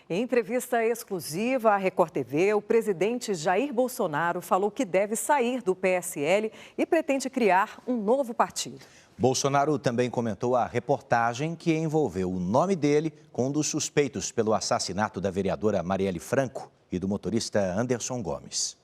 Em entrevista exclusiva à Record TV, o presidente Jair Bolsonaro falou que deve sair do PSL e pretende criar um novo partido. Bolsonaro também comentou a reportagem que envolveu o nome dele com um dos suspeitos pelo assassinato da vereadora Marielle Franco e do motorista Anderson Gomes.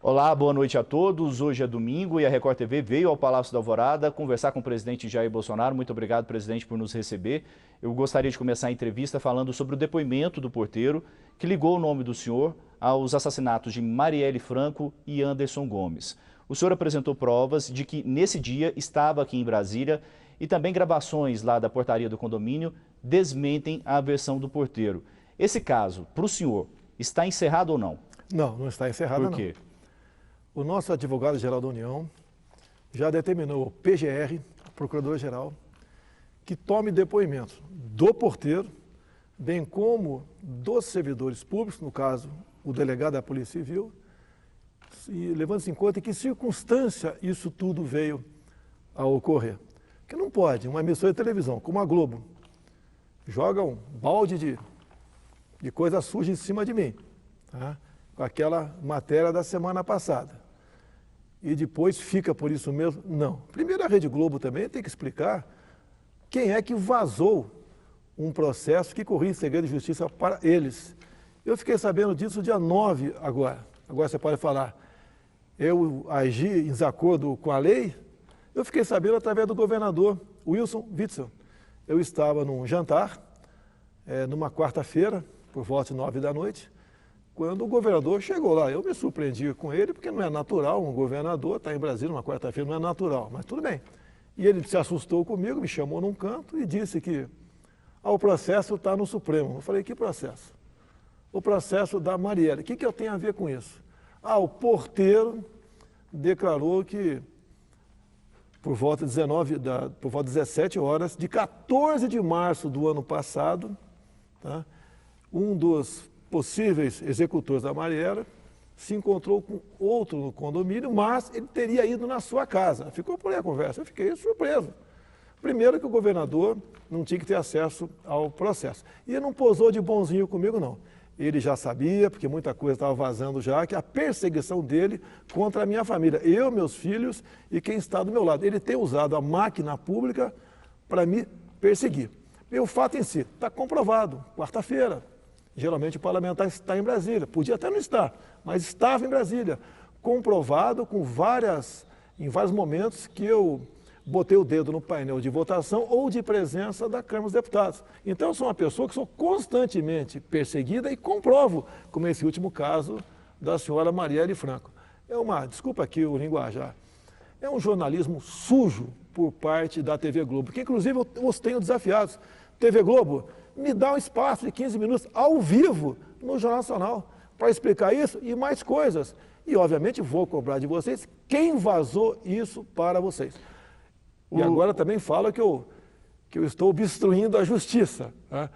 Olá, boa noite a todos. Hoje é domingo e a Record TV veio ao Palácio da Alvorada conversar com o presidente Jair Bolsonaro. Muito obrigado, presidente, por nos receber. Eu gostaria de começar a entrevista falando sobre o depoimento do porteiro que ligou o nome do senhor aos assassinatos de Marielle Franco e Anderson Gomes. O senhor apresentou provas de que nesse dia estava aqui em Brasília e também gravações lá da portaria do condomínio desmentem a versão do porteiro. Esse caso, para o senhor, está encerrado ou não? Não, não está encerrado não. Por quê? O nosso advogado-geral da União já determinou o PGR, Procurador-Geral, que tome depoimento do porteiro, bem como dos servidores públicos, no caso, o delegado da Polícia Civil, e levando-se em conta em que circunstância isso tudo veio a ocorrer. Porque não pode, uma emissora de televisão, como a Globo, joga um balde de coisa suja em cima de mim, tá? Com aquela matéria da semana passada. E depois fica por isso mesmo? Não. Primeiro, a Rede Globo também tem que explicar quem é que vazou um processo que corria em segredo de justiça para eles. Eu fiquei sabendo disso dia 9 agora. Agora você pode falar, eu agi em desacordo com a lei? Eu fiquei sabendo através do governador Wilson Witzel. Eu estava num jantar, numa quarta-feira, por volta de 9 da noite, quando o governador chegou lá. Eu me surpreendi com ele, porque não é natural um governador estar em Brasília numa quarta-feira, não é natural, mas tudo bem. E ele se assustou comigo, me chamou num canto e disse que o processo está no Supremo. Eu falei, que processo? O processo da Marielle. O que eu tenho a ver com isso? O porteiro declarou que por volta de 17 horas, de 14 de março do ano passado, tá, um dos possíveis executores da Marielle se encontrou com outro no condomínio, mas ele teria ido na sua casa. Ficou por aí a conversa, eu fiquei surpreso. Primeiro que o governador não tinha que ter acesso ao processo. E ele não posou de bonzinho comigo, não. Ele já sabia, porque muita coisa estava vazando já, que a perseguição dele contra a minha família, eu, meus filhos e quem está do meu lado. Ele tem usado a máquina pública para me perseguir. E o fato em si está comprovado, quarta-feira. Geralmente o parlamentar está em Brasília, podia até não estar, mas estava em Brasília, comprovado em vários momentos que eu botei o dedo no painel de votação ou de presença da Câmara dos Deputados. Então eu sou uma pessoa que sou constantemente perseguida e comprovo, como esse último caso da senhora Marielle Franco. Desculpa aqui o linguajar, é um jornalismo sujo por parte da TV Globo, que inclusive eu os tenho desafiados. TV Globo, me dá um espaço de 15 minutos ao vivo no Jornal Nacional para explicar isso e mais coisas. E, obviamente, vou cobrar de vocês quem vazou isso para vocês. E agora também fala que eu estou obstruindo a justiça. Tá?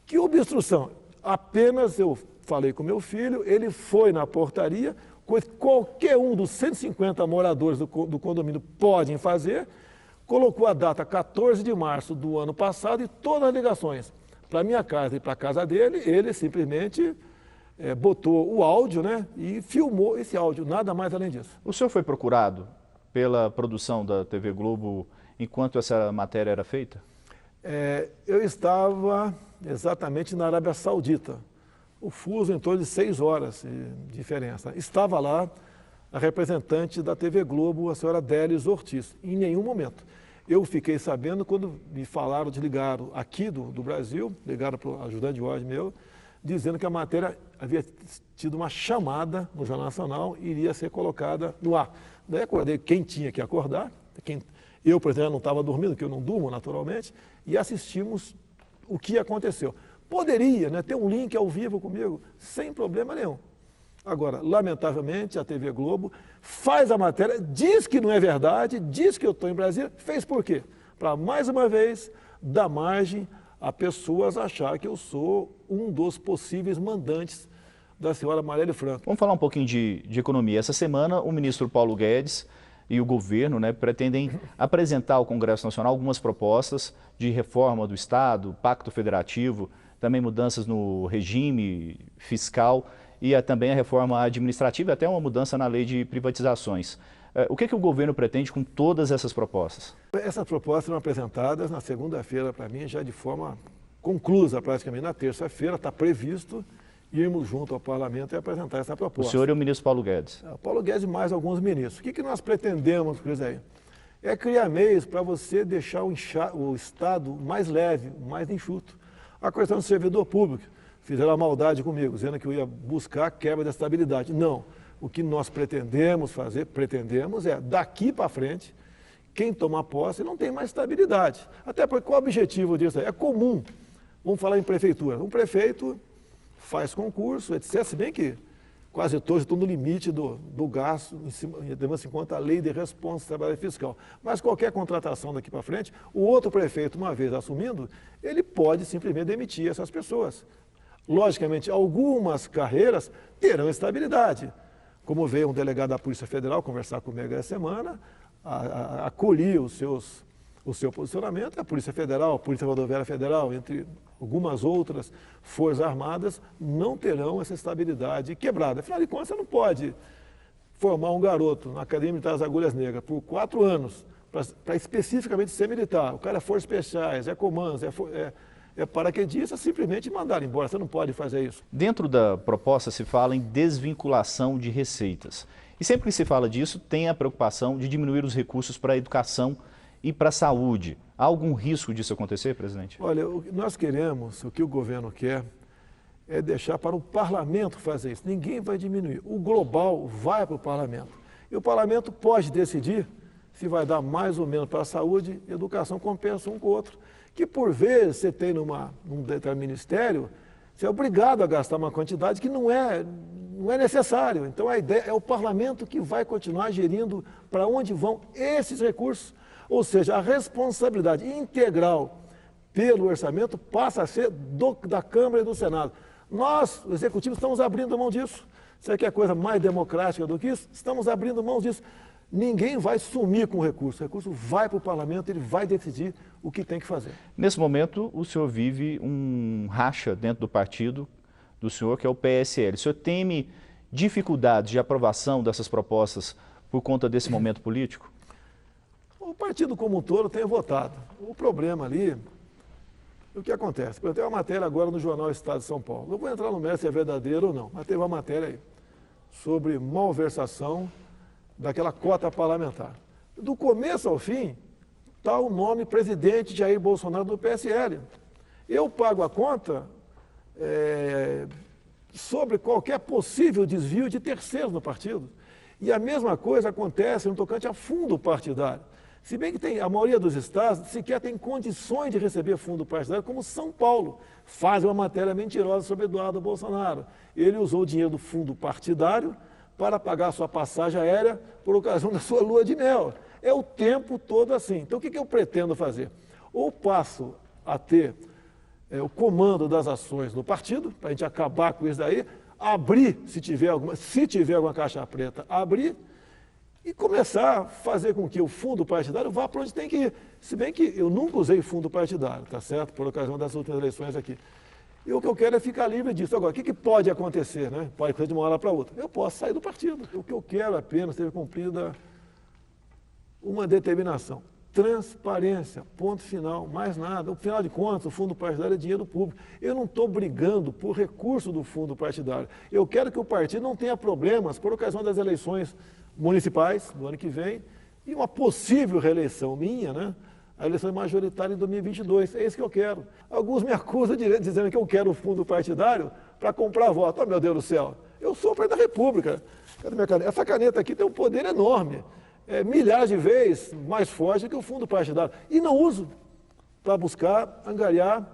Que obstrução? Apenas eu falei com meu filho, ele foi na portaria, coisa que qualquer um dos 150 moradores do condomínio podem fazer, colocou a data 14 de março do ano passado e todas as ligações para a minha casa e para a casa dele, ele simplesmente botou o áudio, né, e filmou esse áudio, nada mais além disso. O senhor foi procurado pela produção da TV Globo enquanto essa matéria era feita? Eu estava exatamente na Arábia Saudita, o fuso em torno de 6 horas de diferença. Estava lá a representante da TV Globo, a senhora Délis Ortiz, em nenhum momento. Eu fiquei sabendo quando me falaram, desligaram aqui do Brasil, ligaram para o ajudante de ordem meu, dizendo que a matéria havia tido uma chamada no Jornal Nacional e iria ser colocada no ar. Daí acordei quem tinha que acordar, eu, por exemplo, não estava dormindo, que eu não durmo naturalmente, e assistimos o que aconteceu. Poderia, né, ter um link ao vivo comigo, sem problema nenhum. Agora, lamentavelmente, a TV Globo faz a matéria, diz que não é verdade, diz que eu estou em Brasília, fez por quê? Para, mais uma vez, dar margem a pessoas achar que eu sou um dos possíveis mandantes da senhora Marielle Franco. Vamos falar um pouquinho de economia. Essa semana, o ministro Paulo Guedes e o governo, né, pretendem apresentar ao Congresso Nacional algumas propostas de reforma do Estado, pacto federativo, também mudanças no regime fiscal e também a reforma administrativa, até uma mudança na lei de privatizações. O que o governo pretende com todas essas propostas? Essas propostas foram apresentadas na segunda-feira para mim, já de forma conclusa, praticamente na terça-feira, está previsto irmos junto ao parlamento e apresentar essa proposta. O senhor e o ministro Paulo Guedes. Paulo Guedes e mais alguns ministros. O que nós pretendemos, Cris, aí? É criar meios para você deixar o Estado mais leve, mais enxuto. A questão do servidor público. Fizeram a maldade comigo, dizendo que eu ia buscar a quebra da estabilidade. Não. O que nós pretendemos fazer, é, daqui para frente, quem toma posse não tem mais estabilidade. Até porque qual é o objetivo disso aí? É comum. Vamos falar em prefeitura. Um prefeito faz concurso, etc. Se bem que quase todos estão no limite do gasto, levando-se em conta a lei de responsabilidade fiscal. Mas qualquer contratação daqui para frente, o outro prefeito, uma vez assumindo, ele pode simplesmente demitir essas pessoas. Logicamente, algumas carreiras terão estabilidade. Como veio um delegado da Polícia Federal conversar comigo essa semana, acolhi o seu posicionamento, a Polícia Federal, a Polícia Rodoviária Federal, entre algumas outras forças armadas, não terão essa estabilidade quebrada. Afinal de contas, você não pode formar um garoto na Academia Militar das Agulhas Negras por 4 anos, para especificamente ser militar. O cara é Forças Especiais, é comandos, é paraquedista, simplesmente mandar embora. Você não pode fazer isso. Dentro da proposta se fala em desvinculação de receitas. E sempre que se fala disso, tem a preocupação de diminuir os recursos para a educação e para a saúde. Há algum risco disso acontecer, presidente? Olha, nós queremos, o que o governo quer, é deixar para o parlamento fazer isso. Ninguém vai diminuir. O global vai para o parlamento. E o parlamento pode decidir se vai dar mais ou menos para a saúde e educação, compensa um com o outro. Que por vezes você tem num determinado ministério, você é obrigado a gastar uma quantidade que não é necessário. Então a ideia é o parlamento que vai continuar gerindo para onde vão esses recursos. Ou seja, a responsabilidade integral pelo orçamento passa a ser da Câmara e do Senado. Nós, o Executivo, estamos abrindo mão disso. Você quer coisa mais democrática do que isso? Estamos abrindo mão disso. Ninguém vai sumir com o recurso vai para o parlamento, ele vai decidir o que tem que fazer. Nesse momento, o senhor vive um racha dentro do partido do senhor, que é o PSL. O senhor teme dificuldades de aprovação dessas propostas por conta desse momento político? O partido como um todo tem votado. O problema ali, o que acontece? Eu tenho uma matéria agora no jornal Estado de São Paulo. Não vou entrar no mérito se é verdadeiro ou não, mas teve uma matéria aí sobre malversação daquela cota parlamentar. Do começo ao fim, está o nome presidente Jair Bolsonaro do PSL. Eu pago a conta sobre qualquer possível desvio de terceiros no partido. E a mesma coisa acontece no tocante a fundo partidário. Se bem que a maioria dos estados sequer tem condições de receber fundo partidário, como São Paulo. Faz uma matéria mentirosa sobre Eduardo Bolsonaro. Ele usou o dinheiro do fundo partidário para pagar sua passagem aérea por ocasião da sua lua de mel. É o tempo todo assim. Então, o que eu pretendo fazer? Ou passo a ter o comando das ações do partido, para a gente acabar com isso daí, abrir, se tiver alguma caixa preta, abrir e começar a fazer com que o fundo partidário vá para onde tem que ir. Se bem que eu nunca usei fundo partidário, tá certo? Por ocasião das últimas eleições aqui. E o que eu quero é ficar livre disso. Agora, o que pode acontecer, né? Pode acontecer de uma hora para outra. Eu posso sair do partido. O que eu quero apenas ter cumprida uma determinação. Transparência, ponto final, mais nada. Afinal de contas, o fundo partidário é dinheiro público. Eu não estou brigando por recurso do fundo partidário. Eu quero que o partido não tenha problemas por ocasião das eleições municipais do ano que vem e uma possível reeleição minha, né? A eleição majoritária em 2022. É isso que eu quero. Alguns me acusam dizendo que eu quero o fundo partidário para comprar voto. Oh, meu Deus do céu, eu sou o presidente da República. Cadê minha caneta? Essa caneta aqui tem um poder enorme. Milhares de vezes mais forte que o fundo partidário. E não uso para buscar angariar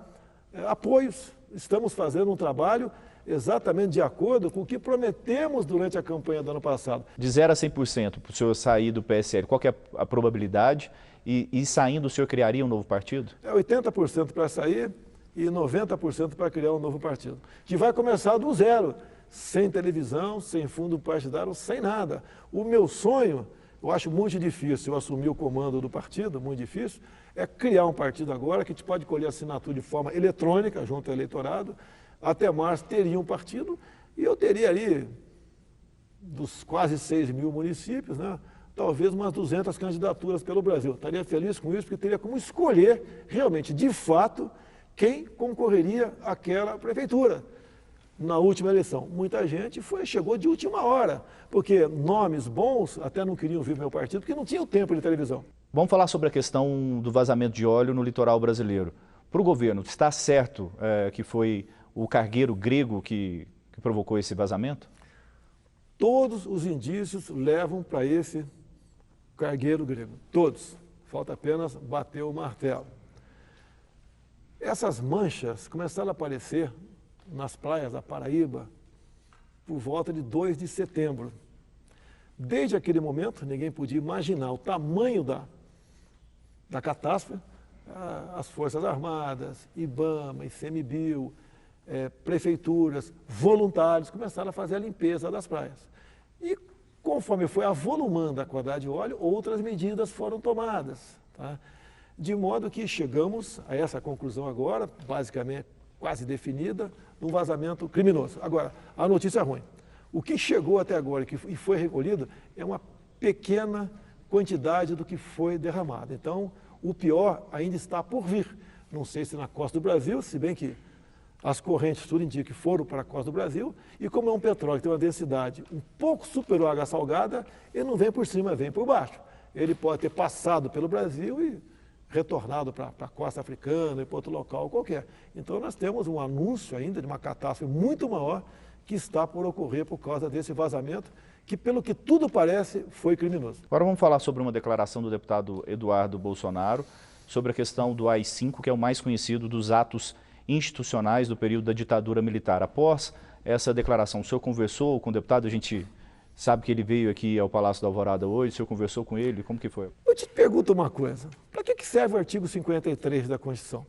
apoios. Estamos fazendo um trabalho exatamente de acordo com o que prometemos durante a campanha do ano passado. De 0 a 100% para o senhor sair do PSL, qual que é a probabilidade? E saindo, o senhor criaria um novo partido? 80% para sair e 90% para criar um novo partido. Que vai começar do zero, sem televisão, sem fundo partidário, sem nada. O meu sonho, eu acho muito difícil eu assumir o comando do partido, muito difícil, é criar um partido agora que a gente pode colher assinatura de forma eletrônica junto ao eleitorado. Até março teria um partido e eu teria ali, dos quase 6 mil municípios, né, talvez umas 200 candidaturas pelo Brasil. Estaria feliz com isso, porque teria como escolher realmente, de fato, quem concorreria àquela prefeitura. Na última eleição, muita gente chegou de última hora, porque nomes bons até não queriam vir meu partido, porque não tinham tempo de televisão. Vamos falar sobre a questão do vazamento de óleo no litoral brasileiro. Para o governo, está certo que foi o cargueiro grego que provocou esse vazamento? Todos os indícios levam para esse cargueiro grego, todos. Falta apenas bater o martelo. Essas manchas começaram a aparecer nas praias da Paraíba por volta de 2 de setembro. Desde aquele momento, ninguém podia imaginar o tamanho da catástrofe. As Forças Armadas, IBAMA, ICMBio, prefeituras, voluntários começaram a fazer a limpeza das praias. E conforme foi avolumando a quantidade de óleo, outras medidas foram tomadas. Tá? De modo que chegamos a essa conclusão agora, basicamente quase definida, de um vazamento criminoso. Agora, a notícia é ruim. O que chegou até agora e foi recolhido é uma pequena quantidade do que foi derramado. Então, o pior ainda está por vir. Não sei se na costa do Brasil, se bem que as correntes, tudo indica que foram para a costa do Brasil, e como é um petróleo que tem uma densidade um pouco superior à água salgada, ele não vem por cima, vem por baixo. Ele pode ter passado pelo Brasil e retornado para a costa africana e para outro local qualquer. Então nós temos um anúncio ainda de uma catástrofe muito maior que está por ocorrer por causa desse vazamento, que pelo que tudo parece foi criminoso. Agora vamos falar sobre uma declaração do deputado Eduardo Bolsonaro sobre a questão do AI-5, que é o mais conhecido dos atos institucionais do período da ditadura militar. Após essa declaração, o senhor conversou com o deputado? A gente sabe que ele veio aqui ao Palácio da Alvorada hoje, o senhor conversou com ele? Como que foi? Eu te pergunto uma coisa, para que serve o artigo 53 da Constituição?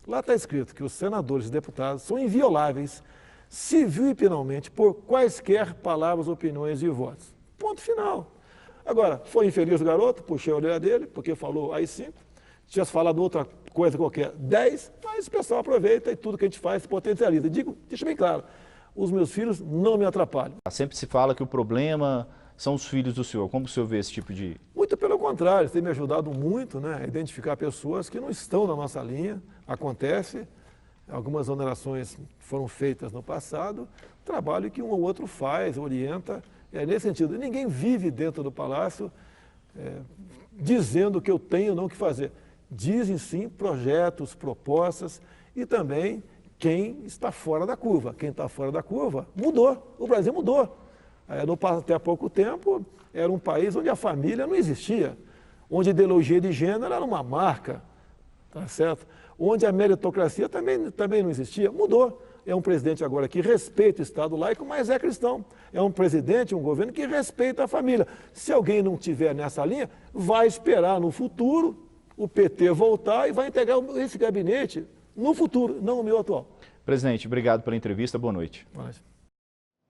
Lá está escrito que os senadores e deputados são invioláveis, civil e penalmente, por quaisquer palavras, opiniões e votos. Ponto final. Agora, foi infeliz o garoto, puxei a orelha dele, porque falou AI-5, tivesse falado outra coisa qualquer, 10, mas o pessoal aproveita e tudo que a gente faz se potencializa. Digo, deixa bem claro, os meus filhos não me atrapalham. Sempre se fala que o problema são os filhos do senhor. Como o senhor vê esse tipo de... Muito pelo contrário, tem me ajudado muito, né, a identificar pessoas que não estão na nossa linha. Acontece, algumas onerações foram feitas no passado, trabalho que um ou outro faz, orienta, nesse sentido. Ninguém vive dentro do palácio dizendo que eu tenho ou não que fazer. Dizem sim projetos, propostas e também quem está fora da curva. Quem está fora da curva mudou, o Brasil mudou. Até há pouco tempo era um país onde a família não existia, onde a ideologia de gênero era uma marca, tá certo? Onde a meritocracia também não existia, mudou. É um presidente agora que respeita o Estado laico, mas é cristão. É um presidente, um governo que respeita a família. Se alguém não estiver nessa linha, vai esperar no futuro o PT voltar e vai integrar esse gabinete no futuro, não no meu atual. Presidente, obrigado pela entrevista, boa noite. Boa noite.